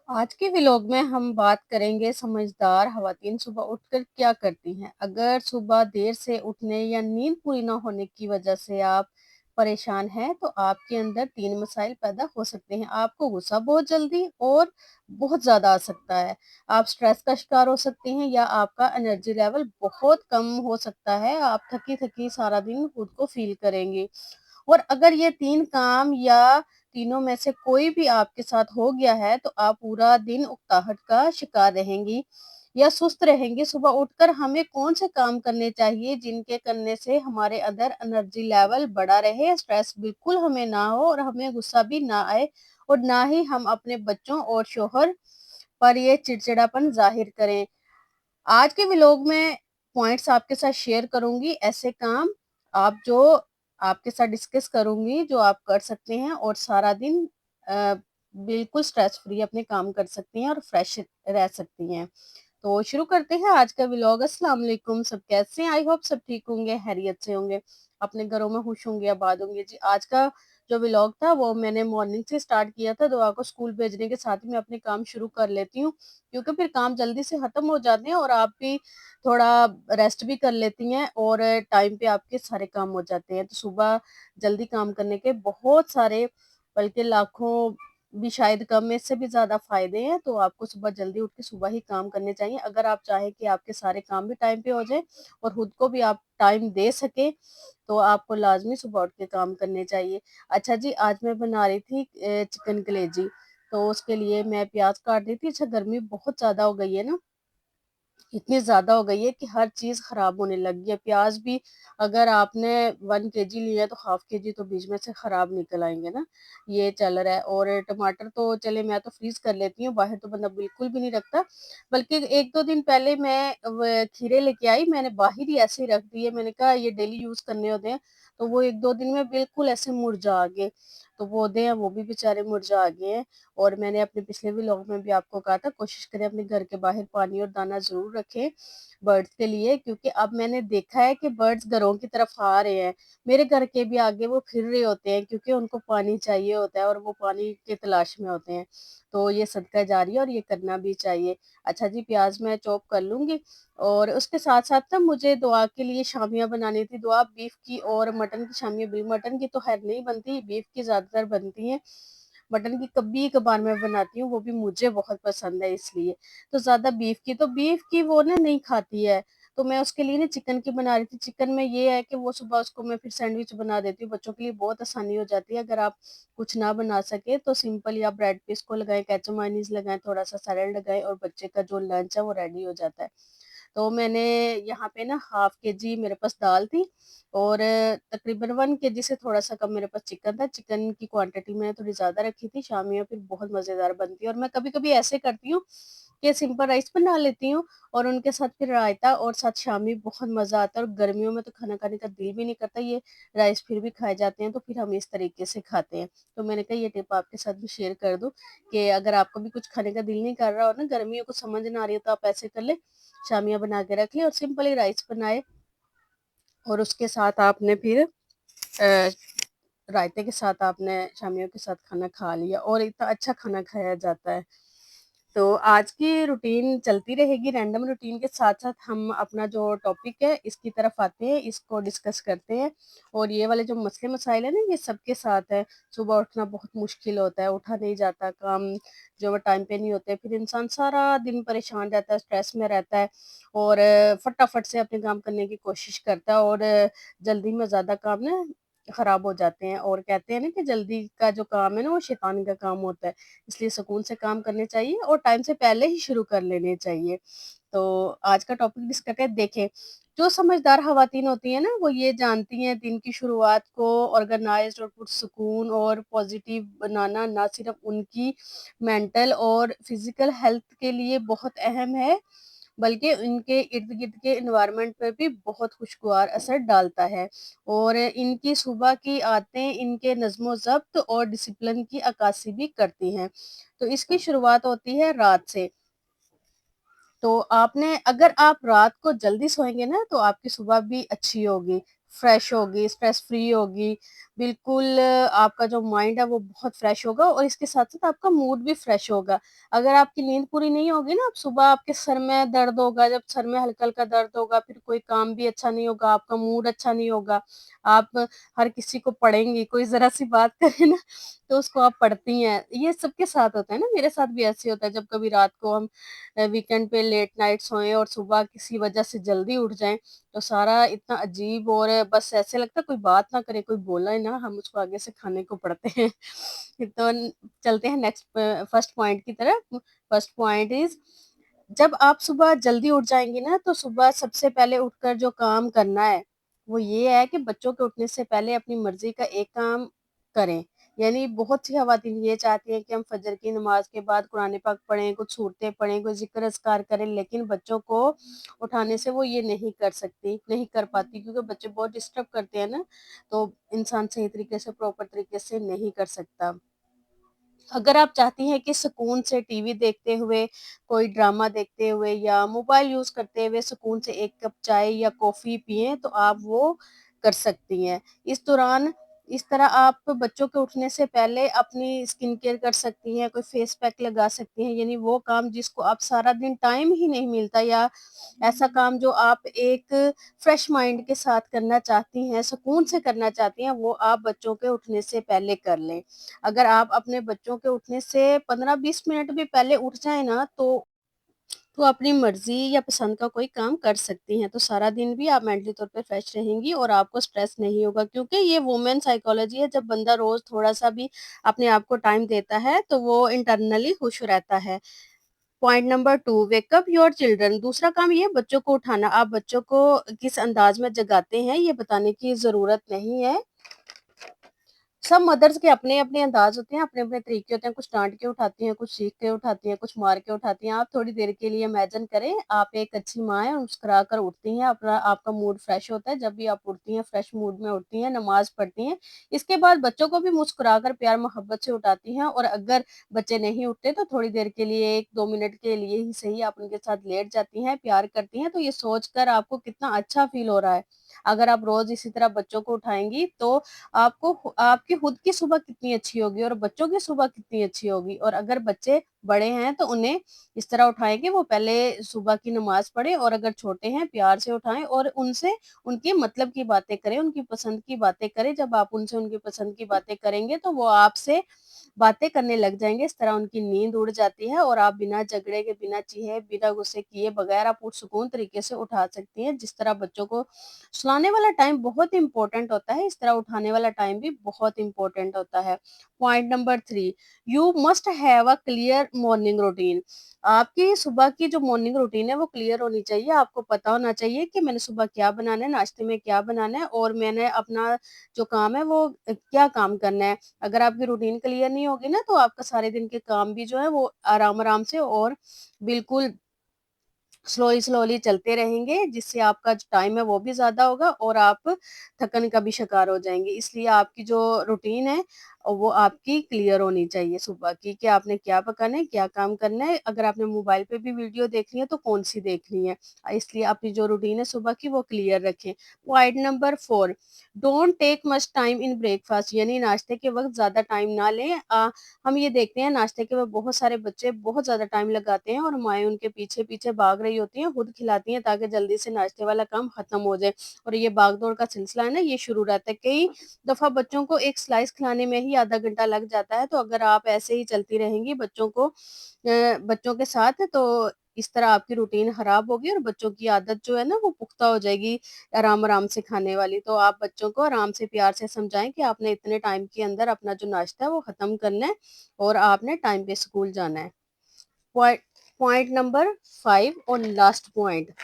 आज के व्लॉग में हम बात करेंगे समझदार ख़वातीन सुबह उठकर क्या करती हैं। अगर सुबह देर से उठने या नींद पूरी ना होने की वजह से आप परेशान हैं, तो आपके अंदर 3 मसाइल पैदा हो सकते हैं। आपको गुस्सा बहुत जल्दी और बहुत ज़्यादा आ सकता है। आप स्ट्रेस का शिकार हो सकती हैं या आपका एनर्जी लेवल बहुत कम हो सकता है। आप थकी-थकी सारा दिन खुद को फ़ील करेंगी। और अगर ये 3 काम या तीनों में से कोई भी आपके साथ हो गया है, तो आप पूरा दिन उकताहट का शिकार रहेंगी या सुस्त रहेंगी। सुबह उठकर हमें कौन से काम करने चाहिए, जिनके करने से हमारे अंदर एनर्जी लेवल बढ़ा रहे, स्ट्रेस बिल्कुल हमें ना हो और हमें गुस्सा भी ना आए और ना ही हम अपने बच्चों और शोहर पर ये चिड़चिड़ापन ज़ाहिर करें। आज के व्लॉग में पॉइंट्स आपके साथ शेयर करूँगी, ऐसे काम आप जो आपके साथ डिस्कस करूँगी, जो आप कर सकते हैं और सारा दिन बिल्कुल स्ट्रेस फ्री अपने काम कर सकती हैं और फ्रेश रह सकती हैं। तो शुरू करते हैं आज का व्लॉग। अस्सलाम वालेकुम, सब कैसे हैं? आई होप सब ठीक होंगे, खैरियत से होंगे, अपने घरों में खुश होंगे, आबाद होंगे। जी, आज का जो व्लॉग था वो मैंने मॉर्निंग से स्टार्ट किया था। दुआ को स्कूल भेजने के साथ ही मैं अपने काम शुरू कर लेती हूँ, क्योंकि फिर काम जल्दी से खत्म हो जाते हैं और आप भी थोड़ा रेस्ट भी कर लेती हैं और टाइम पे आपके सारे काम हो जाते हैं। तो सुबह जल्दी काम करने के बहुत सारे, बल्कि लाखों भी शायद कम में से भी ज़्यादा फ़ायदे हैं। तो आपको सुबह जल्दी उठ के सुबह ही काम करने चाहिए। अगर आप चाहें कि आपके सारे काम भी टाइम पे हो जाएँ और खुद को भी आप टाइम दे सकें, तो आपको लाज़मी सुबह उठ के काम करने चाहिए। अच्छा जी, आज मैं बना रही थी चिकन कलेजी, तो उसके लिए मैं प्याज़ काट रही थी। अच्छा, गर्मी बहुत ज़्यादा हो गई है ना, इतनी ज़्यादा हो गई है कि हर चीज़ ख़राब होने लगी है। प्याज़ भी अगर आपने 1 केजी लिया है तो हाफ़ केजी तो बीच में से ख़राब निकल आएँगे ना, ये चल रहा है। और टमाटर तो चले मैं तो फ्रीज़ कर लेती हूँ, बाहर तो बंदा बिल्कुल भी नहीं रखता। बल्कि 1-2 दिन पहले मैं खीरे लेके आई, मैंने बाहर ही ऐसे ही रख दिए। मैंने कहा ये डेली यूज़ करने होते हैं, तो वो 1-2 दिन में बिल्कुल ऐसे मुरझा गए। तो पौधे हैं वो भी बेचारे मुरझा गए हैं। और मैंने अपने पिछले व्लॉग में भी आपको कहा था, कोशिश करें अपने घर के बाहर पानी और दाना ज़रूर रखें बर्ड्स के लिए, क्योंकि अब मैंने देखा है कि बर्ड्स घरों की तरफ आ रहे हैं। मेरे घर के भी आगे वो फिर रहे होते हैं, क्योंकि उनको पानी चाहिए होता है और वो पानी की तलाश में होते हैं। तो ये सदका जारी है और ये करना भी चाहिए। अच्छा जी, प्याज़ मैं चॉप कर लूँगी और उसके साथ-साथ ना मुझे दुआ के लिए शामियाँ बनानी थी। दुआ बीफ की और मटन की शामियाँ भी, मटन की तो ख़ैर नहीं बनती, बीफ की ज़्यादातर बनती हैं। मटन की कभी-कभार मैं बनाती हूँ, वो भी मुझे बहुत पसंद है इसलिए। तो ज़्यादा बीफ की वो ना नहीं खाती है, तो मैं उसके लिए ना चिकन की बना रही थी। चिकन में ये है कि वो सुबह उसको मैं फिर सैंडविच बना देती हूँ, बच्चों के लिए बहुत आसानी हो जाती है। अगर आप कुछ ना बना सकें तो सिंपल या ब्रेड पे इसको लगाएँ, केचप मेयोनीज़ लगाएँ, थोड़ा-सा सैलेड लगाएँ और बच्चे का जो लंच है वो रेडी हो जाता है। तो मैंने यहाँ पे ना हाफ़ केजी मेरे पास दाल थी और तकरीबन 1 केजी से थोड़ा-सा कम मेरे पास चिकन था। चिकन की क्वांटिटी मैंने थोड़ी ज़्यादा रखी थी, शामियाँ फिर बहुत मज़ेदार बनती है। और मैं कभी-कभी ऐसे करती हूँ कि सिंपल राइस बना लेती हूँ और उनके साथ फिर रायता और साथ शामी, बहुत मज़ा आता है। और गर्मियों में तो खाना खाने का दिल भी नहीं करता, ये राइस फिर भी खाए जाते हैं, तो फिर हम इस तरीके से खाते हैं। तो मैंने कहा ये टिप आपके साथ भी शेयर कर दूँ कि अगर आपको भी कुछ खाने का दिल नहीं कर रहा हो ना, गर्मियों को समझ ना आ रही हो, तो आप ऐसे कर लें, शामियाँ बना के रख ली और सिंपल ही राइस बनाए और उसके साथ आपने फिर रायते के साथ आपने शामियों के साथ खाना खा लिया और इतना अच्छा खाना खाया जाता है। तो आज की रूटीन चलती रहेगी, रैंडम रूटीन के साथ-साथ हम अपना जो टॉपिक है इसकी तरफ आते हैं, इसको डिस्कस करते हैं। और ये वाले जो मसले-मसाइल है ना, ये सबके साथ है। सुबह उठना बहुत मुश्किल होता है, उठा नहीं जाता, काम जो है टाइम पे नहीं होते, फिर इंसान सारा दिन परेशान रहता है, स्ट्रेस में रहता है और फटाफट से अपने काम करने की कोशिश करता है और जल्दी में ज़्यादा काम ना खराब हो जाते हैं। और कहते हैं ना कि जल्दी का जो काम है ना वो शैतान का काम होता है। इसलिए सुकून से काम करने चाहिए और टाइम से पहले ही शुरू कर लेने चाहिए। तो आज का टॉपिक डिस्कस करते हैं। देखें, जो समझदार ख़वातीन होती हैं ना, वो ये जानती हैं दिन की शुरुआत को ऑर्गेनाइज़्ड और पुरसुकून और पॉज़िटिव बनाना ना सिर्फ़ उनकी मेंटल और फ़िज़िकल हेल्थ के लिए बहुत अहम है, बल्कि इनके इर्द-गिर्द के एनवायरनमेंट पर भी बहुत खुशगवार असर डालता है। और इनकी सुबह की आदतें इनके नज़्म-ओ-ज़ब्त और डिसिप्लिन की अक्कासी भी करती हैं। तो इसकी शुरुआत होती है रात से। तो आपने अगर आप रात को जल्दी सोएँगे ना, तो आपकी सुबह भी अच्छी होगी, फ्रेश होगी, स्ट्रेस फ्री होगी, बिल्कुल आपका जो माइंड है वो बहुत फ्रेश होगा और इसके साथ-साथ आपका मूड भी फ्रेश होगा। अगर आपकी नींद पूरी नहीं होगी ना, आप सुबह आपके सर में दर्द होगा, जब सर में हल्का-हल्का दर्द होगा, फिर कोई काम भी अच्छा नहीं होगा, आपका मूड अच्छा नहीं होगा। आप हर किसी को पढ़ेंगी, कोई ज़रा-सी बात करे ना, तो उसको आप पढ़ती हैं। ये सबके साथ होता है ना, मेरे साथ भी ऐसे होता है, जब कभी रात को हम वीकेंड पे लेट नाइट सोएँ और सुबह किसी वजह से जल्दी उठ जाएँ, तो सारा इतना अजीब और बस ऐसे लगता है कोई बात ना करे, कोई बोले ना, हम उसको आगे से खाने को पड़ते हैं। तो चलते हैं नेक्स्ट फर्स्ट पॉइंट की तरफ। फर्स्ट पॉइंट इज़, जब आप सुबह जल्दी उठ जाएँगी ना, तो सुबह सबसे पहले उठकर जो काम करना है, वो ये है कि बच्चों के उठने से पहले अपनी मर्ज़ी का एक काम करें। यानी बहुत सी ख़वातीन ये चाहती हैं कि हम फ़जर की नमाज़ के बाद कुरान पाक पढ़ें, कुछ सूरतें पढ़ें, कोई ज़िक्र-अज़कार करें, लेकिन बच्चों को उठाने से वो ये नहीं कर सकती, नहीं कर पाती, क्योंकि बच्चे बहुत डिस्टर्ब करते हैं ना, तो इंसान सही तरीके से, प्रॉपर तरीके से नहीं कर सकता। अगर आप चाहती हैं कि सुकून से टीवी देखते हुए, कोई ड्रामा देखते हुए या मोबाइल यूज़ करते हुए सुकून से 1 कप चाय या कॉफ़ी पिएँ, तो आप वो कर सकती हैं। इस दौरान इस तरह आप बच्चों के उठने से पहले अपनी स्किन केयर कर सकती हैं, कोई फेस पैक लगा सकती हैं, यानी वो काम जिसको आप सारा दिन टाइम ही नहीं मिलता, या ऐसा काम जो आप एक फ्रेश माइंड के साथ करना चाहती हैं, सुकून से करना चाहती हैं, वो आप बच्चों के उठने से पहले कर लें। अगर आप अपने बच्चों के उठने से 15-20 मिनट भी पहले उठ जाएँ ना, तो अपनी मर्ज़ी या पसंद का कोई काम कर सकती हैं। तो सारा दिन भी आप मेंटली तौर पे फ्रेश रहेंगी और आपको स्ट्रेस नहीं होगा, क्योंकि ये वुमेन साइकोलॉजी है, जब बंदा रोज़ थोड़ा-सा भी अपने आप को टाइम देता है, तो वो इंटरनली खुश रहता है। Point number 2, wake up your children. दूसरा काम ये है बच्चों को उठाना। आप बच्चों को किस अंदाज़ में जगाते हैं, ये बताने की ज़रूरत नहीं है। सब मदर्स के अपने-अपने अंदाज़ होते हैं, अपने-अपने तरीके होते हैं, कुछ डाँट के उठाती हैं, कुछ चीख के उठाती हैं, कुछ मार के उठाती हैं। आप थोड़ी देर के लिए इमेजिन करें, आप एक अच्छी माँ हैं, मुस्कुरा कर उठती हैं, अपना आपका मूड फ्रेश होता है, जब भी आप उठती हैं, फ्रेश मूड में उठती हैं, नमाज़ पढ़ती हैं। इसके बाद बच्चों को भी मुस्कुरा कर प्यार-मोहब्बत से उठाती हैं, और अगर बच्चे नहीं उठते, तो थोड़ी देर के लिए 1-2 मिनट के लिए ही सही आप उनके साथ लेट जाती हैं, प्यार करती हैं, तो ये सोचकर आपको कितना अच्छा फ़ील हो रहा है। अगर आप रोज़ इसी तरह बच्चों को उठाएँगी, तो आपकी खुद की सुबह कितनी अच्छी होगी और बच्चों की सुबह कितनी अच्छी होगी। और अगर बच्चे बड़े हैं, तो उन्हें इस तरह उठाएँ कि वो पहले सुबह की नमाज़ पढ़ें, और अगर छोटे हैं प्यार से उठाएँ और उनसे उनके मतलब की बातें करें, उनकी पसंद की बातें करें। जब आप उनसे उनकी पसंद की बातें करेंगे, तो वो आपसे बातें करने लग जाएँगे। इस तरह उनकी नींद उड़ जाती है और आप बिना झगड़े के, बिना चीखे, बिना गुस्से किए बगैर आप पुरसुकून तरीके से उठा सकती हैं। जिस तरह बच्चों को सुलाने वाला टाइम बहुत इम्पोर्टेंट होता है, इस तरह उठाने वाला टाइम भी बहुत इम्पोर्टेंट होता है। Point number 3, you must have a clear morning routine. आपकी सुबह की जो मॉर्निंग रूटीन है वो क्लियर होनी चाहिए। आपको पता होना चाहिए कि मैंने सुबह क्या बनाना है, नाश्ते में क्या बनाना है, और मैंने अपना जो काम है वो क्या काम करना है। अगर आपकी रूटीन क्लियर नहीं होगी ना, तो आपका सारे दिन के काम भी जो है वो आराम-आराम से और बिल्कुल स्लोली-स्लोली चलते रहेंगे, जिससे आपका जो टाइम है वो भी ज़्यादा होगा और आप थकन का भी शिकार हो जाएँगे। इसलिए आपकी जो रूटीन है वो आपकी क्लियर होनी चाहिए सुबह की, कि आपने क्या पकाना है, क्या काम करना है। अगर आपने मोबाइल पे भी वीडियो देखनी है, तो कौन-सी देखनी है। इसलिए अपनी जो रूटीन है सुबह की वो क्लियर रखें। Point number 4, don't take much time in breakfast, यानी नाश्ते के वक़्त ज़्यादा टाइम ना लें। हम ये देखते हैं नाश्ते के वक़्त बहुत सारे बच्चे बहुत ज़्यादा टाइम लगाते हैं और माएँ उनके पीछे-पीछे भाग रही होती हैं, खुद खिलाती हैं ताकि जल्दी से नाश्ते वाला काम खत्म हो जाए, और ये भाग-दौड़ का सिलसिला है ना, ये शुरू रहता है। कई दफ़ा बच्चों को एक स्लाइस खिलाने में ही आधा घंटा लग जाता है, तो अगर आप ऐसे ही चलती रहेंगी बच्चों के साथ, तो इस तरह आपकी रूटीन खराब होगी और बच्चों की आदत जो है ना वो पुख्ता हो जाएगी आराम-आराम से खाने वाली। तो आप बच्चों को आराम से प्यार से समझाएँ कि आपने इतने टाइम के अंदर अपना जो नाश्ता है वो खत्म करना है और आपने टाइम पे स्कूल जाना है। पॉइंट पॉइंट नंबर 5 और लास्ट पॉइंट,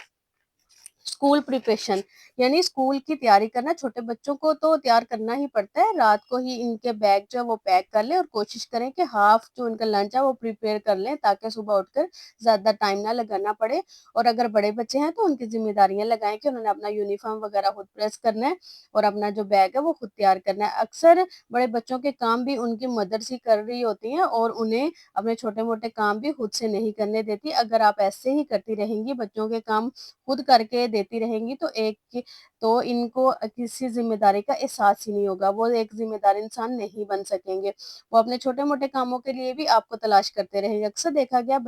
स्कूल प्रिपरेशन, यानी स्कूल की तैयारी करना। छोटे बच्चों को तो तैयार करना ही पड़ता है। रात को ही इनके बैग जो है वो पैक कर लें और कोशिश करें कि हाफ जो इनका लंच है वो प्रिपेयर कर लें, ताकि सुबह उठकर ज़्यादा टाइम ना लगाना पड़े। और अगर बड़े बच्चे हैं तो उनकी ज़िम्मेदारियाँ लगाएँ कि उन्होंने अपना यूनिफ़ॉर्म वगैरह खुद प्रेस करना है और अपना जो बैग है वो खुद तैयार करना है। अक्सर बड़े बच्चों के काम भी उनकी मदर्स ही कर रही होती हैं और उन्हें अपने छोटे-मोटे काम भी खुद से नहीं करने देती। अगर आप ऐसे ही करती रहेंगी, बच्चों के काम खुद करके देती रहेंगी, तो एक होगी, तो इनको किसी ज़िम्मेदारी का एहसास ही नहीं होगा, वो एक ज़िम्मेदार इंसान नहीं बन सकेंगे। वो अपने छोटे-मोटे कामों के लिए भी आपको तलाश करते रहेंगे। अक्सर देखा गया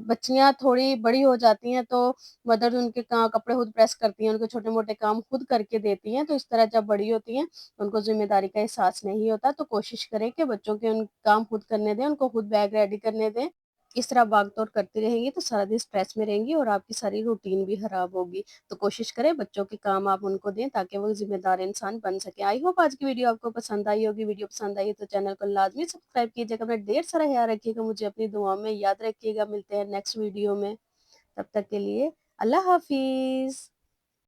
बच्चियाँ थोड़ी बड़ी हो जाती हैं तो मदर उनके कपड़े खुद प्रेस करती हैं, उनके छोटे-मोटे काम खुद करके देती हैं, तो इस तरह जब बड़ी होती हैं, उनको ज़िम्मेदारी का एहसास नहीं होता, तो कोशिश करें कि बच्चों के उन काम खुद करने दें, उनको खुद बैग रेडी करने दें। इस तरह भाग-दौड़ करती रहेंगी तो सारा दिन स्ट्रेस में रहेंगी और आपकी सारी रूटीन भी खराब होगी। तो कोशिश करें बच्चों के काम आप उनको दें ताकि वो ज़िम्मेदार इंसान बन सकें। आई होप आज की वीडियो आपको पसंद आई होगी। वीडियो पसंद आई है तो चैनल को लाज़मी सब्सक्राइब कीजिएगा। अपना ढेर सारा ख़्याल रखिएगा, मुझे अपनी दुआओं में याद रखिएगा। मिलते हैं नेक्स्ट वीडियो में। तब तक के लिए अल्लाह हाफ़िज़।